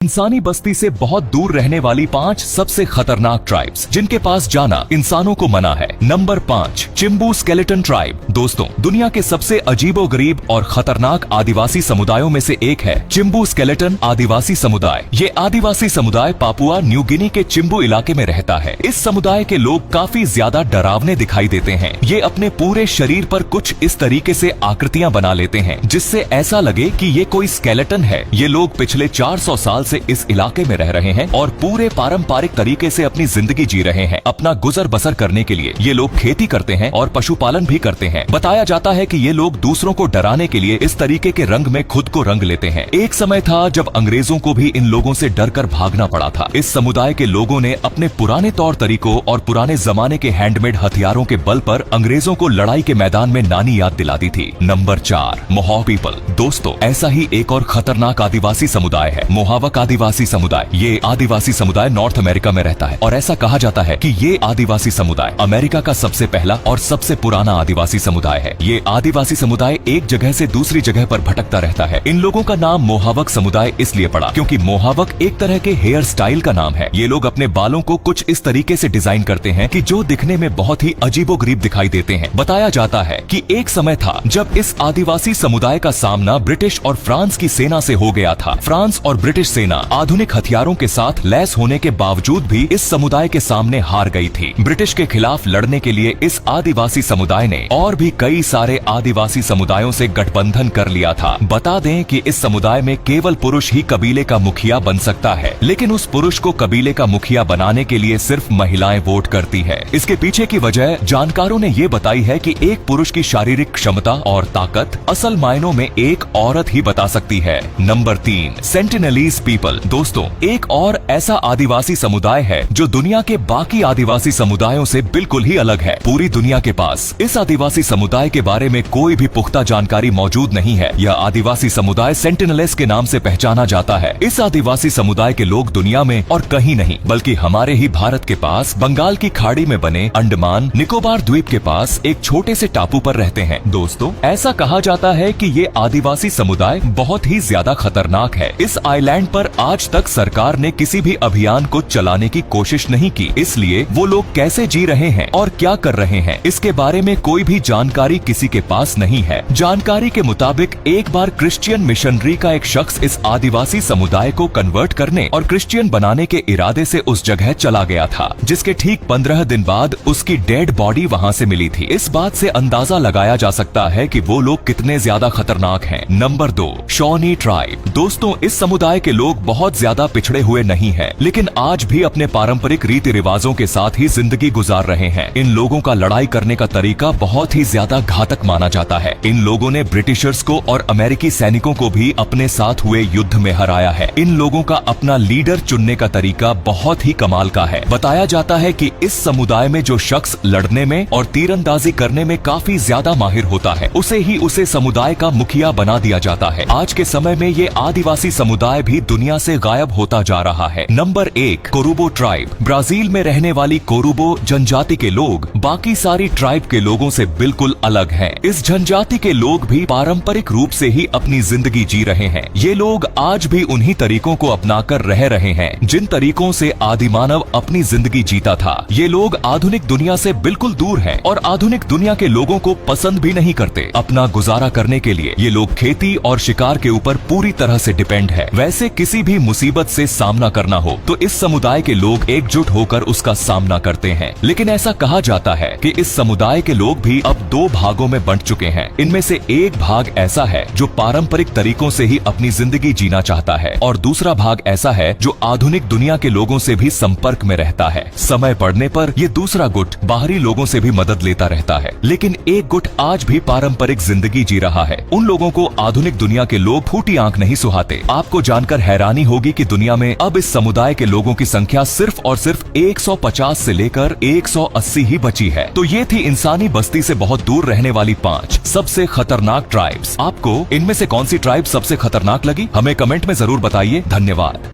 इंसानी बस्ती से बहुत दूर रहने वाली 5 सबसे खतरनाक ट्राइब्स जिनके पास जाना इंसानों को मना है। Number 5, Chimbu skeleton tribe. दोस्तों, दुनिया के सबसे अजीबोगरीब और खतरनाक आदिवासी समुदायों में से एक है चिम्बू स्केलेटन आदिवासी समुदाय। ये आदिवासी समुदाय पापुआ न्यू गिनी के चिम्बू इलाके में रहता है। इस समुदाय के लोग काफी ज्यादा डरावने दिखाई देते हैं। ये अपने पूरे शरीर पर कुछ इस तरीके से आकृतियां बना लेते हैं जिससे ऐसा लगे कि ये कोई स्केलेटन है। ये लोग पिछले 400 साल से इस इलाके में रह रहे हैं और पूरे पारंपरिक तरीके से अपनी जिंदगी जी रहे हैं। अपना गुजर बसर करने के लिए ये लोग खेती करते हैं और पशुपालन भी करते हैं। बताया जाता है कि ये लोग दूसरों को डराने के लिए इस तरीके के रंग में खुद को रंग लेते हैं। एक समय था जब अंग्रेजों को भी इन लोगों से डरकर भागना पड़ा था। इस समुदाय के लोगों ने अपने पुराने तौर तरीकों और पुराने जमाने के हैंडमेड हथियारों के बल पर अंग्रेजों को लड़ाई के मैदान में नानी याद दिलाती थी। Number 4, Mohave people. दोस्तों, ऐसा ही एक और खतरनाक आदिवासी समुदाय है मोहावक आदिवासी समुदाय। ये आदिवासी समुदाय नॉर्थ अमेरिका में रहता है और ऐसा कहा जाता है कि ये आदिवासी समुदाय अमेरिका का सबसे पहला और सबसे पुराना आदिवासी समुदाय है। ये आदिवासी समुदाय एक जगह से दूसरी जगह पर भटकता रहता है। इन लोगों का नाम मोहावक समुदाय इसलिए पड़ा क्योंकि मोहावक एक तरह के हेयर स्टाइल का नाम है। ये लोग अपने बालों को कुछ इस तरीके से डिजाइन करते हैं कि जो दिखने में बहुत ही अजीबोगरीब दिखाई देते हैं। बताया जाता है कि एक समय था जब इस आदिवासी समुदाय का सामना ब्रिटिश और फ्रांस की सेना से हो गया था। फ्रांस और ब्रिटिश सेना आधुनिक हथियारों के साथ लैस होने के बावजूद भी इस समुदाय के सामने हार गई थी। ब्रिटिश के खिलाफ लड़ने के लिए इस आदिवासी समुदाय ने और भी कई सारे आदिवासी समुदायों से गठबंधन कर लिया था। बता दें कि इस समुदाय में केवल पुरुष ही कबीले का मुखिया बन सकता है, लेकिन उस पुरुष को कबीले का मुखिया बनाने के लिए सिर्फ महिलाएं वोट करती है। इसके पीछे की वजह जानकारों ने ये बताई है कि एक पुरुष की शारीरिक क्षमता और ताकत असल मायनों में एक औरत ही बता सकती है। Number 3, Sentinelese people. दोस्तों, एक और ऐसा आदिवासी समुदाय है जो दुनिया के बाकी आदिवासी समुदायों से बिल्कुल ही अलग है। पूरी दुनिया के पास इस आदिवासी समुदाय के बारे में कोई भी पुख्ता जानकारी मौजूद नहीं है। यह आदिवासी समुदाय सेंटिनलेस के नाम से पहचाना जाता है। इस आदिवासी समुदाय के लोग दुनिया में और कहीं नहीं बल्कि हमारे ही भारत के पास बंगाल की खाड़ी में बने अंडमान निकोबार द्वीप के पास एक छोटे से टापू पर रहते हैं। दोस्तों, ऐसा कहा जाता है कि ये आदिवासी समुदाय बहुत ही ज्यादा खतरनाक है। इस आइलैंड पर आज तक सरकार ने किसी भी अभियान को चलाने की कोशिश नहीं की, इसलिए वो लोग कैसे जी रहे हैं और क्या कर रहे हैं इसके बारे में कोई भी जानकारी किसी के पास नहीं है। जानकारी के मुताबिक एक बार क्रिश्चियन मिशनरी का एक शख्स इस आदिवासी समुदाय को कन्वर्ट करने और क्रिश्चियन बनाने के इरादे से उस जगह चला गया था, जिसके ठीक 15 दिन बाद उसकी डेड बॉडी वहाँ से मिली थी। इस बात से अंदाजा लगाया जा सकता है कि वो लोग कितने ज्यादा खतरनाक हैं। Number 2, शॉनी tribe. दोस्तों, इस समुदाय के लोग बहुत ज्यादा पिछड़े हुए नहीं हैं, लेकिन आज भी अपने पारंपरिक रीति रिवाजों के साथ ही जिंदगी गुजार रहे हैं। इन लोगों का लड़ाई करने का तरीका बहुत ही ज्यादा घातक माना जाता है। इन लोगों ने ब्रिटिशर्स को और अमेरिकी सैनिकों को भी अपने साथ हुए युद्ध में हराया है। इन लोगों का अपना लीडर चुनने का तरीका बहुत ही कमाल का है। बताया जाता है कि इस समुदाय में जो शख्स लड़ने में और तीरंदाजी करने में काफी ज्यादा माहिर होता है, उसे समुदाय का मुखिया बना दिया जाता है। आज के समय में ये आदिवासी समुदाय भी दुनिया से गायब होता जा रहा है। Number 1, कोरुबो tribe. ब्राजील में रहने वाली कोरुबो जनजाति के लोग बाकी सारी ट्राइब के लोगों से बिल्कुल अलग हैं। इस जनजाति के लोग भी पारंपरिक रूप से ही अपनी जिंदगी जी रहे हैं। ये लोग आज भी उन्हीं तरीकों को अपनाकर रह रहे हैं जिन तरीकों से आदिमानव अपनी जिंदगी जीता था। ये लोग आधुनिक दुनिया से बिल्कुल दूर हैं और आधुनिक दुनिया के लोगों को पसंद भी नहीं करते। अपना गुजारा करने के लिए ये लोग खेती और शिकार के ऊपर पूरी तरह से डिपेंड है। वैसे किसी भी मुसीबत से सामना करना हो तो इस समुदाय के लोग एकजुट होकर उसका सामना करते हैं। लेकिन ऐसा कहा जाता है कि इस समुदाय के लोग भी अब 2 भागों में बंट चुके हैं। इनमें से एक भाग ऐसा है जो पारंपरिक तरीकों से ही अपनी जिंदगी जीना चाहता है और दूसरा भाग ऐसा है जो आधुनिक दुनिया के लोगों से भी संपर्क में रहता है। समय पड़ने पर ये दूसरा गुट बाहरी लोगों से भी मदद लेता रहता है, लेकिन एक गुट आज भी पारंपरिक जिंदगी जी रहा है। उन लोगों को आधुनिक दुनिया के लोग फूटी आंख नहीं सुहाते। आपको जानकर हैरानी होगी कि दुनिया में अब इस समुदाय के लोगों की संख्या सिर्फ और सिर्फ 150 से लेकर 180 ही बची है। तो ये थी इंसानी बस्ती से बहुत दूर रहने वाली 5 सबसे खतरनाक ट्राइब्स। आपको इनमें से कौन सी ट्राइब सबसे खतरनाक लगी? हमें कमेंट में जरूर बताइए। धन्यवाद।